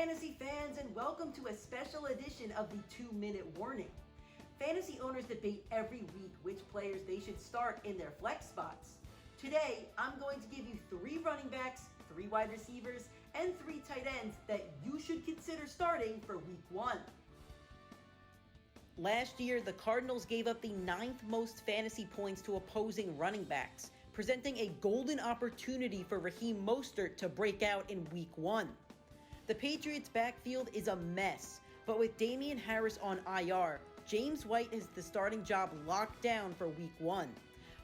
fantasy fans, and welcome to a special edition of the 2-Minute Warning. Fantasy owners debate every week which players they should start in their flex spots. Today, I'm going to give you 3 running backs, 3 wide receivers, and 3 tight ends that you should consider starting for week 1. Last year, the Cardinals gave up the 9th most fantasy points to opposing running backs, presenting a golden opportunity for Raheem Mostert to break out in week 1. The Patriots' backfield is a mess, but with Damian Harris on IR, James White has the starting job locked down for week 1.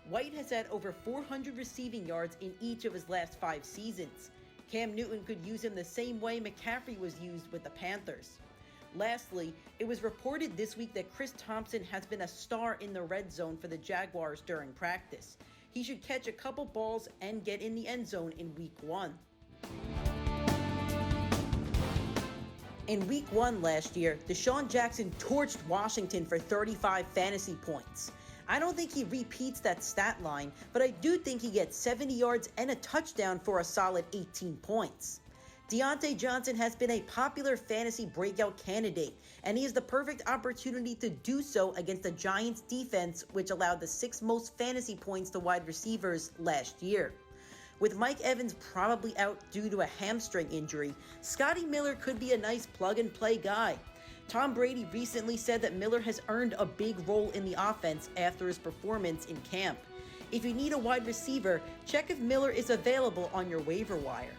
White has had over 400 receiving yards in each of his last 5 seasons. Cam Newton could use him the same way McCaffrey was used with the Panthers. Lastly, it was reported this week that Chris Thompson has been a star in the red zone for the Jaguars during practice. He should catch a couple balls and get in the end zone in week 1. In week 1 last year, Deshaun Jackson torched Washington for 35 fantasy points. I don't think he repeats that stat line, but I do think he gets 70 yards and a touchdown for a solid 18 points. Deontay Johnson has been a popular fantasy breakout candidate, and he has the perfect opportunity to do so against the Giants defense, which allowed the 6th most fantasy points to wide receivers last year. With Mike Evans probably out due to a hamstring injury, Scotty Miller could be a nice plug-and-play guy. Tom Brady recently said that Miller has earned a big role in the offense after his performance in camp. If you need a wide receiver, check if Miller is available on your waiver wire.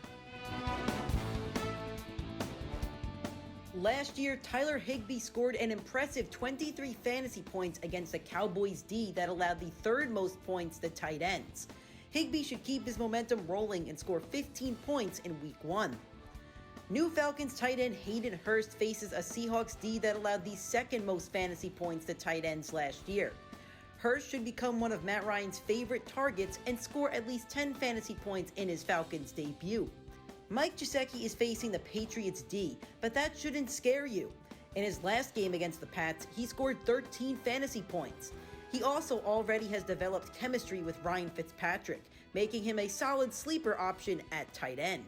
Last year, Tyler Higbee scored an impressive 23 fantasy points against the Cowboys D that allowed the 3rd most points to tight ends. Higbee should keep his momentum rolling and score 15 points in week 1. New Falcons tight end Hayden Hurst faces a Seahawks D that allowed the 2nd most fantasy points to tight ends last year. Hurst should become one of Matt Ryan's favorite targets and score at least 10 fantasy points in his Falcons debut. Mike Gesicki is facing the Patriots D, but that shouldn't scare you. In his last game against the Pats, he scored 13 fantasy points. He also already has developed chemistry with Ryan Fitzpatrick, making him a solid sleeper option at tight end.